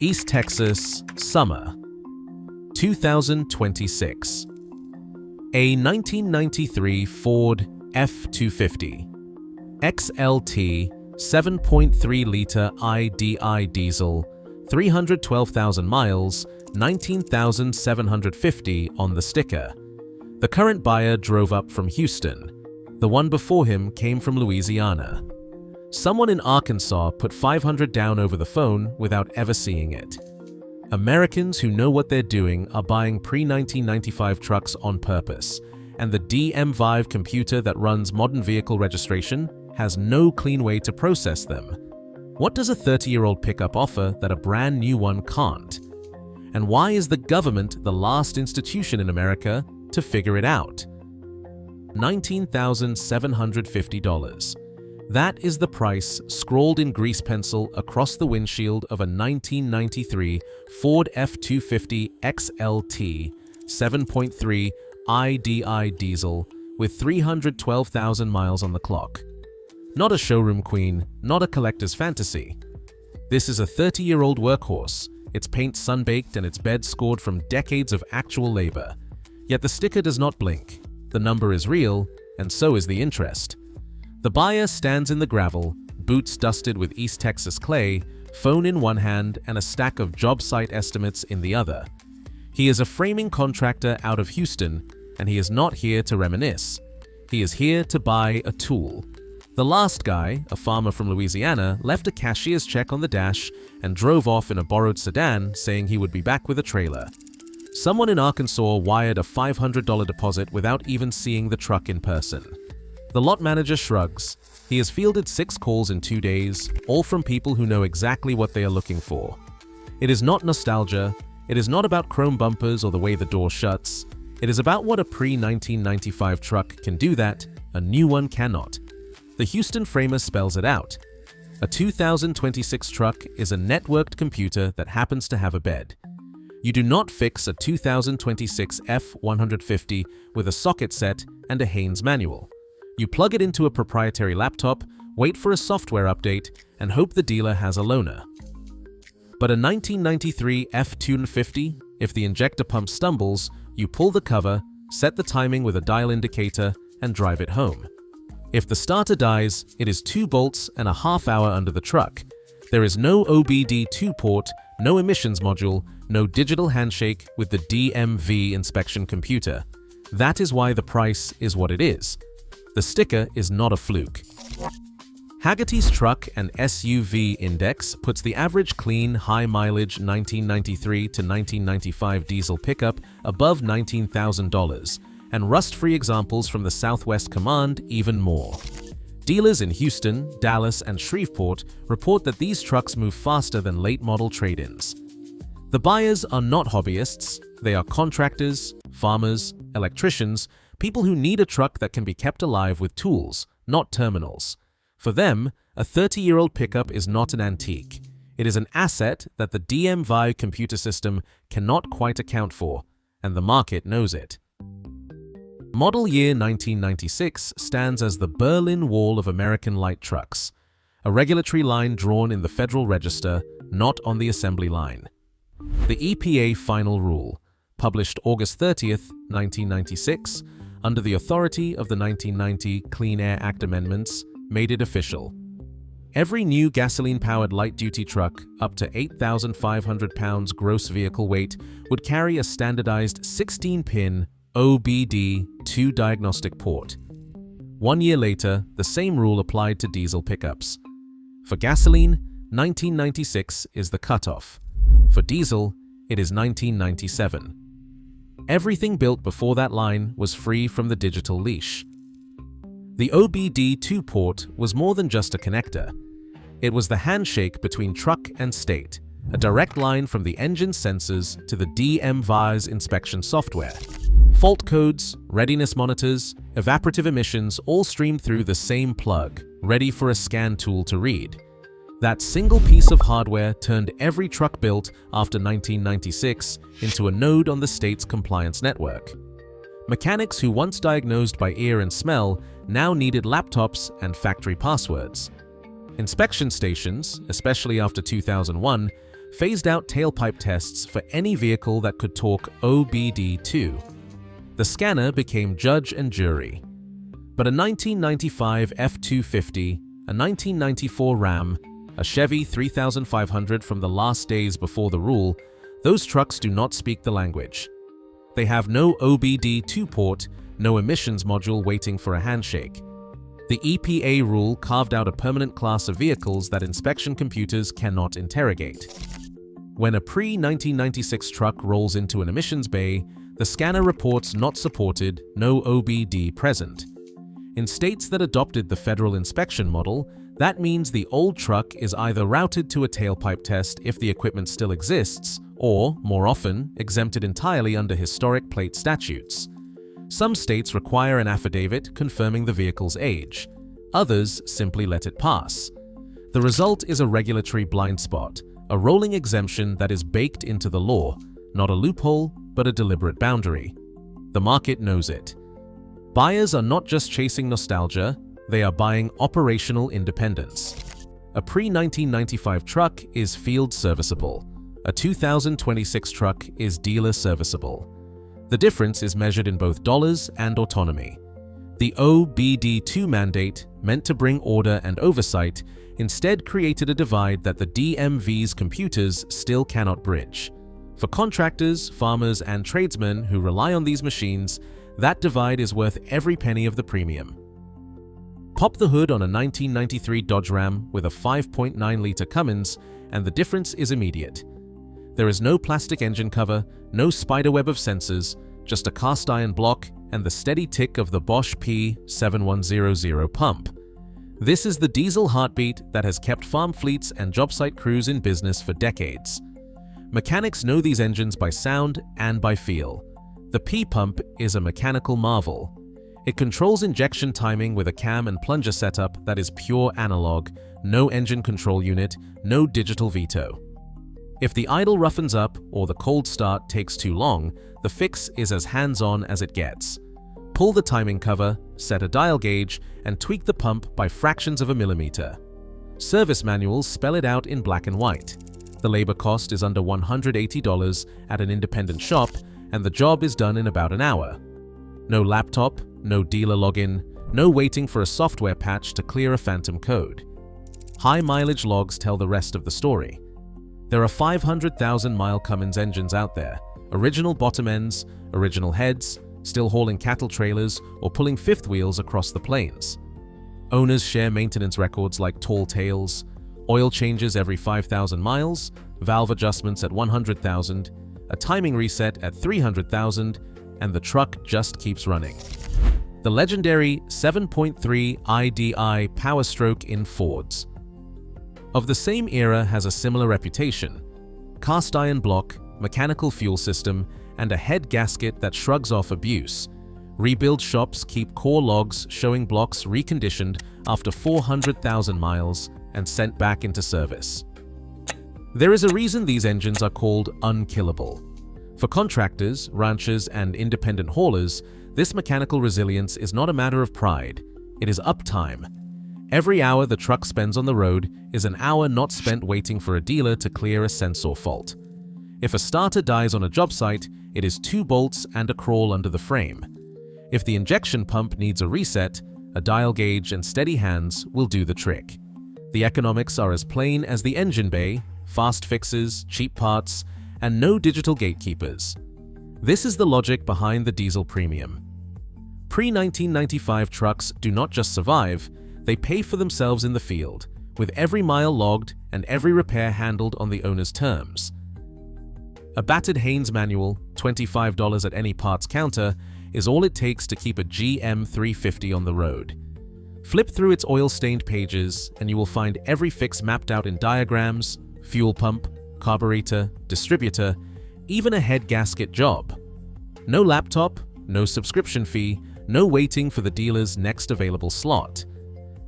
East Texas, summer, 2026. A 1993 Ford F-250 XLT 7.3-liter IDI diesel, 312,000 miles, 19,750 on the sticker. The current buyer drove up from Houston. The one before him came from Louisiana. Someone in Arkansas put $500 down over the phone without ever seeing it. Americans who know what they're doing are buying pre-1995 trucks on purpose, and the DMV computer that runs modern vehicle registration has no clean way to process them. What does a 30-year-old pickup offer that a brand new one can't? And why is the government the last institution in America to figure it out? $19,750. That is the price scrawled in grease pencil across the windshield of a 1993 Ford F-250 XLT 7.3 IDI diesel with 312,000 miles on the clock. Not a showroom queen, not a collector's fantasy. This is a 30-year-old workhorse, its paint sun-baked and its bed scored from decades of actual labor. Yet the sticker does not blink. The number is real, and so is the interest. The buyer stands in the gravel, boots dusted with East Texas clay, phone in one hand and a stack of job site estimates in the other. He is a framing contractor out of Houston, and he is not here to reminisce. He is here to buy a tool. The last guy, a farmer from Louisiana, left a cashier's check on the dash and drove off in a borrowed sedan saying he would be back with a trailer. Someone in Arkansas wired a $500 deposit without even seeing the truck in person. The lot manager shrugs. He has fielded 6 calls in 2 days, all from people who know exactly what they are looking for. It is not nostalgia. It is not about chrome bumpers or the way the door shuts. It is about what a pre-1995 truck can do that a new one cannot. The Houston framer spells it out. A 2026 truck is a networked computer that happens to have a bed. You do not fix a 2026 F-150 with a socket set and a Haynes manual. You plug it into a proprietary laptop, wait for a software update, and hope the dealer has a loaner. But a 1993 F-250, if the injector pump stumbles, you pull the cover, set the timing with a dial indicator, and drive it home. If the starter dies, it is 2 bolts and a half hour under the truck. There is no OBD-II port, no emissions module, no digital handshake with the DMV inspection computer. That is why the price is what it is. The sticker is not a fluke. Hagerty's truck and SUV index puts the average clean, high-mileage 1993 to 1995 diesel pickup above $19,000, and rust-free examples from the Southwest command even more. Dealers in Houston, Dallas, and Shreveport report that these trucks move faster than late-model trade-ins. The buyers are not hobbyists. They are contractors, farmers, electricians, people who need a truck that can be kept alive with tools, not terminals. For them, a 30-year-old pickup is not an antique. It is an asset that the DMV computer system cannot quite account for, and the market knows it. Model year 1996 stands as the Berlin Wall of American light trucks, a regulatory line drawn in the Federal Register, not on the assembly line. The EPA Final Rule, published August 30th, 1996, under the authority of the 1990 Clean Air Act amendments, made it official. Every new gasoline-powered light-duty truck up to 8,500 pounds gross vehicle weight would carry a standardized 16-pin OBD-II diagnostic port. 1 year later, the same rule applied to diesel pickups. For gasoline, 1996 is the cutoff. For diesel, it is 1997. Everything built before that line was free from the digital leash. The OBD-II port was more than just a connector. It was the handshake between truck and state, a direct line from the engine sensors to the DMV's inspection software. Fault codes, readiness monitors, evaporative emissions all stream through the same plug, ready for a scan tool to read. That single piece of hardware turned every truck built after 1996 into a node on the state's compliance network. Mechanics who once diagnosed by ear and smell now needed laptops and factory passwords. Inspection stations, especially after 2001, phased out tailpipe tests for any vehicle that could talk OBD-II. The scanner became judge and jury. But a 1995 F-250, a 1994 Ram, a Chevy 3500 from the last days before the rule, those trucks do not speak the language. They have no OBD-II port, no emissions module waiting for a handshake. The EPA rule carved out a permanent class of vehicles that inspection computers cannot interrogate. When a pre-1996 truck rolls into an emissions bay, the scanner reports not supported, no OBD present. In states that adopted the federal inspection model, that means the old truck is either routed to a tailpipe test if the equipment still exists, or, more often, exempted entirely under historic plate statutes. Some states require an affidavit confirming the vehicle's age. Others simply let it pass. The result is a regulatory blind spot, a rolling exemption that is baked into the law, not a loophole, but a deliberate boundary. The market knows it. Buyers are not just chasing nostalgia, they are buying operational independence. A pre-1995 truck is field serviceable. A 2026 truck is dealer serviceable. The difference is measured in both dollars and autonomy. The OBD-II mandate, meant to bring order and oversight, instead created a divide that the DMV's computers still cannot bridge. For contractors, farmers, and tradesmen who rely on these machines, that divide is worth every penny of the premium. Pop the hood on a 1993 Dodge Ram with a 5.9-liter Cummins, and the difference is immediate. There is no plastic engine cover, no spiderweb of sensors, just a cast iron block and the steady tick of the Bosch P7100 pump. This is the diesel heartbeat that has kept farm fleets and job site crews in business for decades. Mechanics know these engines by sound and by feel. The P-pump is a mechanical marvel. It controls injection timing with a cam and plunger setup that is pure analog, no engine control unit, no digital veto. If the idle roughens up or the cold start takes too long, the fix is as hands-on as it gets. Pull the timing cover, set a dial gauge, and tweak the pump by fractions of a millimeter. Service manuals spell it out in black and white. The labor cost is under $180 at an independent shop, and the job is done in about an hour. No laptop, no dealer login, no waiting for a software patch to clear a phantom code. High mileage logs tell the rest of the story. There are 500,000-mile Cummins engines out there, original bottom ends, original heads, still hauling cattle trailers or pulling fifth wheels across the plains. Owners share maintenance records like tall tales, oil changes every 5,000 miles, valve adjustments at 100,000, a timing reset at 300,000, and the truck just keeps running. The legendary 7.3 IDI Power Stroke in Fords. Of the same era has a similar reputation. Cast iron block, mechanical fuel system, and a head gasket that shrugs off abuse. Rebuild shops keep core logs showing blocks reconditioned after 400,000 miles and sent back into service. There is a reason these engines are called unkillable. For contractors, ranchers, and independent haulers, this mechanical resilience is not a matter of pride, it is uptime. Every hour the truck spends on the road is an hour not spent waiting for a dealer to clear a sensor fault. If a starter dies on a job site, it is 2 bolts and a crawl under the frame. If the injection pump needs a reset, a dial gauge and steady hands will do the trick. The economics are as plain as the engine bay, fast fixes, cheap parts, and no digital gatekeepers. This is the logic behind the diesel premium. Pre-1995 trucks do not just survive, they pay for themselves in the field, with every mile logged and every repair handled on the owner's terms. A battered Haynes manual, $25 at any parts counter, is all it takes to keep a GM 350 on the road. Flip through its oil-stained pages and you will find every fix mapped out in diagrams, fuel pump, carburetor, distributor, even a head gasket job. No laptop, no subscription fee, no waiting for the dealer's next available slot.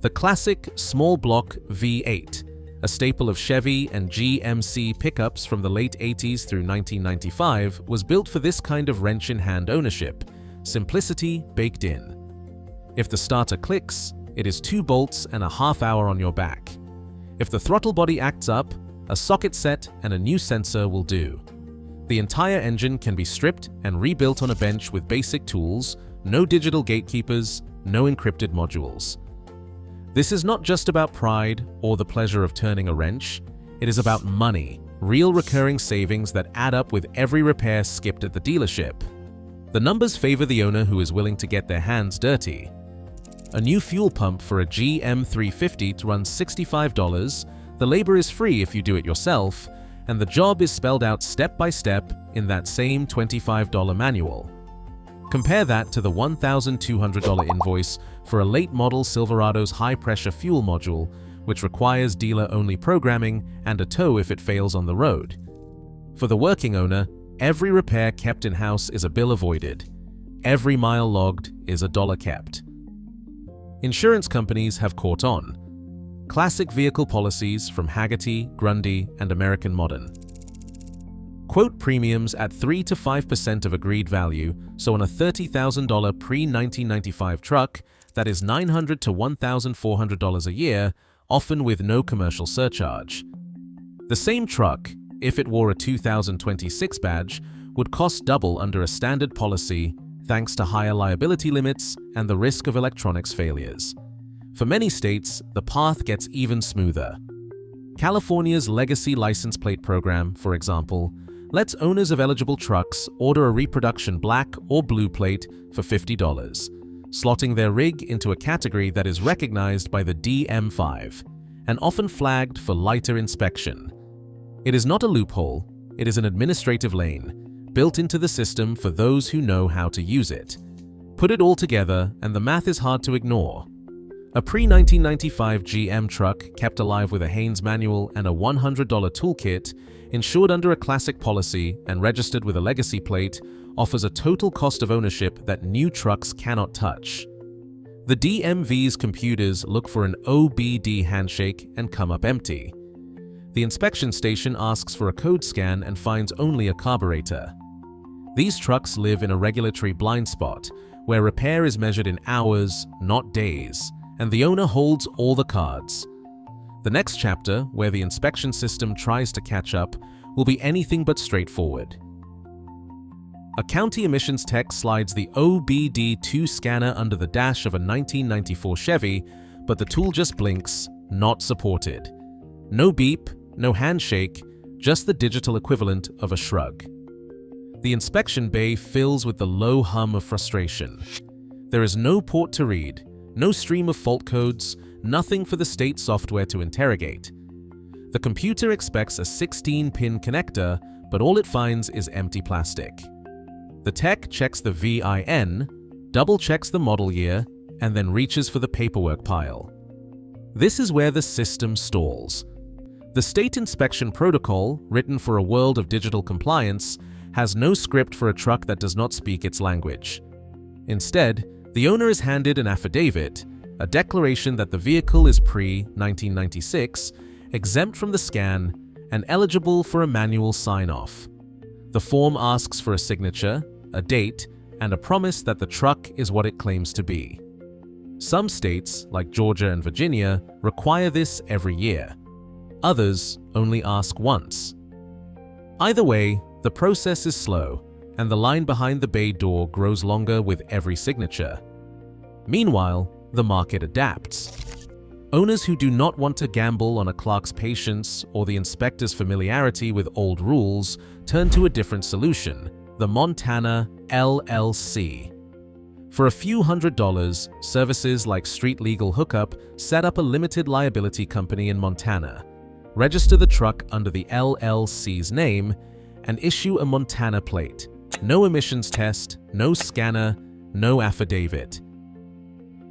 The classic small block V8, a staple of Chevy and GMC pickups from the late 80s through 1995, was built for this kind of wrench-in-hand ownership, simplicity baked in. If the starter clicks, it is 2 bolts and a half hour on your back. If the throttle body acts up, A socket set and a new sensor will do. The entire engine can be stripped and rebuilt on a bench with basic tools, no digital gatekeepers, no encrypted modules. This is not just about pride or the pleasure of turning a wrench. It is about money, real recurring savings that add up with every repair skipped at the dealership. The numbers favor the owner who is willing to get their hands dirty. A new fuel pump for a GM 350 runs $65, the labor is free if you do it yourself, and the job is spelled out step by step in that same $25 manual. Compare that to the $1,200 invoice for a late-model Silverado's high-pressure fuel module, which requires dealer-only programming and a tow if it fails on the road. For the working owner, every repair kept in-house is a bill avoided. Every mile logged is a dollar kept. Insurance companies have caught on. Classic vehicle policies from Hagerty, Grundy, and American Modern. Quote premiums at 3 to 5% of agreed value, so on a $30,000 pre-1995 truck, that is $900 to $1,400 a year, often with no commercial surcharge. The same truck, if it wore a 2026 badge, would cost double under a standard policy thanks to higher liability limits and the risk of electronics failures. For many states, the path gets even smoother. California's legacy license plate program, for example, lets owners of eligible trucks order a reproduction black or blue plate for $50, slotting their rig into a category that is recognized by the DMV and often flagged for lighter inspection. It is not a loophole, it is an administrative lane, built into the system for those who know how to use it. Put it all together and the math is hard to ignore. A pre-1995 GM truck kept alive with a Haynes manual and a $100 toolkit, insured under a classic policy and registered with a legacy plate, offers a total cost of ownership that new trucks cannot touch. The DMV's computers look for an OBD handshake and come up empty. The inspection station asks for a code scan and finds only a carburetor. These trucks live in a regulatory blind spot, where repair is measured in hours, not days, and the owner holds all the cards. The next chapter, where the inspection system tries to catch up, will be anything but straightforward. A county emissions tech slides the OBD-II scanner under the dash of a 1994 Chevy, but the tool just blinks, not supported. No beep, no handshake, just the digital equivalent of a shrug. The inspection bay fills with the low hum of frustration. There is no port to read, no stream of fault codes, nothing for the state software to interrogate. The computer expects a 16-pin connector, but all it finds is empty plastic. The tech checks the VIN, double-checks the model year, and then reaches for the paperwork pile. This is where the system stalls. The state inspection protocol, written for a world of digital compliance, has no script for a truck that does not speak its language. Instead, the owner is handed an affidavit, a declaration that the vehicle is pre-1996, exempt from the scan, and eligible for a manual sign-off. The form asks for a signature, a date, and a promise that the truck is what it claims to be. Some states, like Georgia and Virginia, require this every year. Others only ask once. Either way, the process is slow, and the line behind the bay door grows longer with every signature. Meanwhile, the market adapts. Owners who do not want to gamble on a clerk's patience or the inspector's familiarity with old rules turn to a different solution, the Montana LLC. For a few $100s, services like Street Legal Hookup set up a limited liability company in Montana, register the truck under the LLC's name, and issue a Montana plate. No emissions test, no scanner, no affidavit.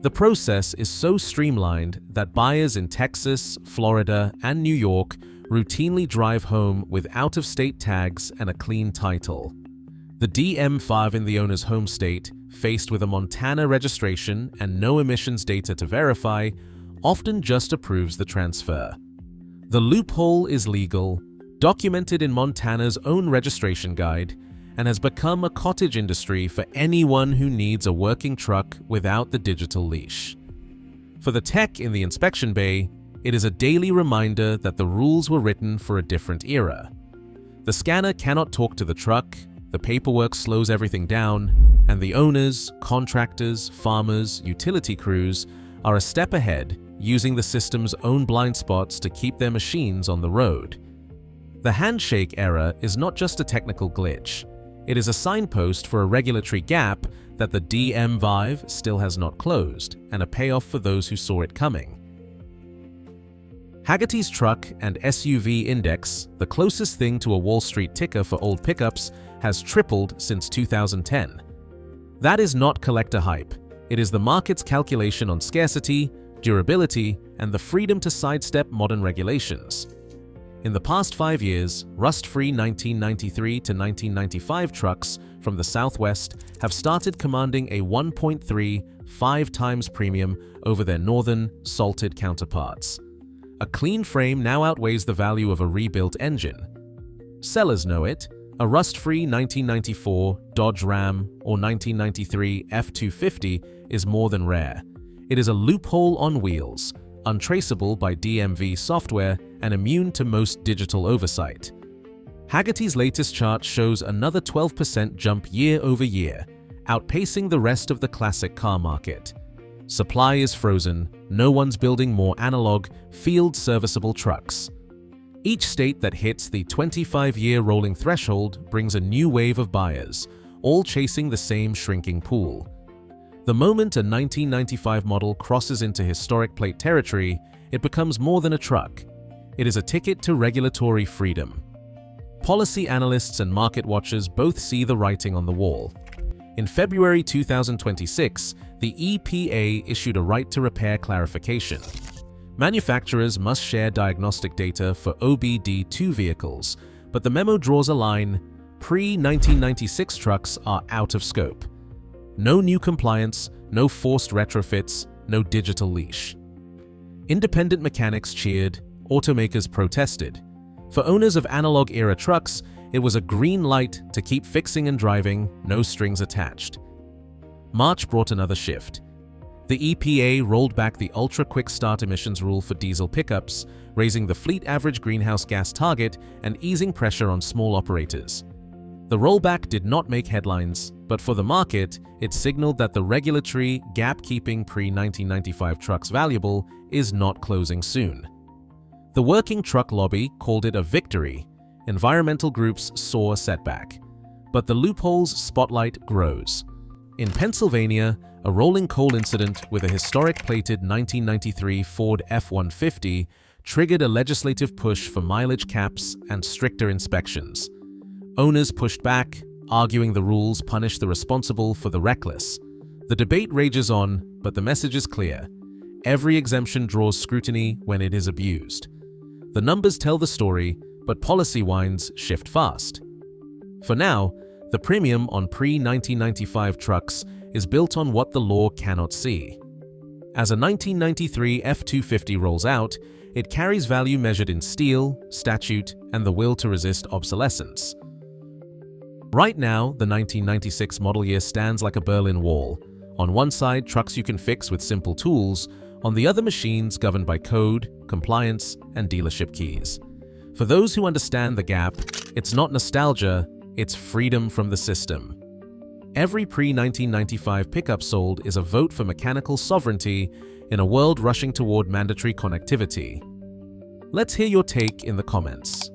The process is so streamlined that buyers in Texas, Florida, and New York routinely drive home with out-of-state tags and a clean title. The DM5 in the owner's home state, faced with a Montana registration and no emissions data to verify, often just approves the transfer. The loophole is legal, documented in Montana's own registration guide, and has become a cottage industry for anyone who needs a working truck without the digital leash. For the tech in the inspection bay, It is a daily reminder that the rules were written for a different era. The scanner cannot talk to the truck, the paperwork slows everything down, and the owners, contractors, farmers, utility crews are a step ahead, using the system's own blind spots to keep their machines on the road. The handshake error is not just a technical glitch. It is a signpost for a regulatory gap that the DMV still has not closed, and a payoff for those who saw it coming. Hagerty's truck and SUV index, the closest thing to a Wall Street ticker for old pickups, has tripled since 2010. That is not collector hype. It is the market's calculation on scarcity, durability, and the freedom to sidestep modern regulations. In the past 5 years, rust-free 1993 to 1995 trucks from the Southwest have started commanding a 1.35 times premium over their northern, salted counterparts. A clean frame now outweighs the value of a rebuilt engine. Sellers know it. A rust-free 1994 Dodge Ram or 1993 F-250 is more than rare. It is a loophole on wheels, untraceable by DMV software and immune to most digital oversight. Hagerty's latest chart shows another 12% jump year over year, outpacing the rest of the classic car market. Supply is frozen, no one's building more analog, field-serviceable trucks. Each state that hits the 25-year rolling threshold brings a new wave of buyers, all chasing the same shrinking pool. The moment a 1995 model crosses into historic plate territory, it becomes more than a truck. It is a ticket to regulatory freedom. Policy analysts and market watchers both see the writing on the wall. In February 2026, the EPA issued a right to repair clarification. Manufacturers must share diagnostic data for OBD-II vehicles, but the memo draws a line: pre-1996 trucks are out of scope. No new compliance, no forced retrofits, no digital leash. Independent mechanics cheered, automakers protested. For owners of analog-era trucks, it was a green light to keep fixing and driving, no strings attached. March brought another shift. The EPA rolled back the ultra-quick start emissions rule for diesel pickups, raising the fleet average greenhouse gas target and easing pressure on small operators. The rollback did not make headlines, but for the market, it signaled that the regulatory, gap-keeping pre-1995 trucks valuable is not closing soon. The working truck lobby called it a victory. Environmental groups saw a setback. But the loophole's spotlight grows. In Pennsylvania, a rolling coal incident with a historic plated 1993 Ford F-150 triggered a legislative push for mileage caps and stricter inspections. Owners pushed back, arguing the rules punish the responsible for the reckless. The debate rages on, but the message is clear. Every exemption draws scrutiny when it is abused. The numbers tell the story, but policy winds shift fast. For now, the premium on pre-1995 trucks is built on what the law cannot see. As a 1993 F-250 rolls out, it carries value measured in steel, statute, and the will to resist obsolescence. Right now, the 1996 model year stands like a Berlin Wall. On one side, trucks you can fix with simple tools, on the other machines governed by code, compliance, and dealership keys. For those who understand the gap, it's not nostalgia, it's freedom from the system. Every pre-1995 pickup sold is a vote for mechanical sovereignty in a world rushing toward mandatory connectivity. Let's hear your take in the comments.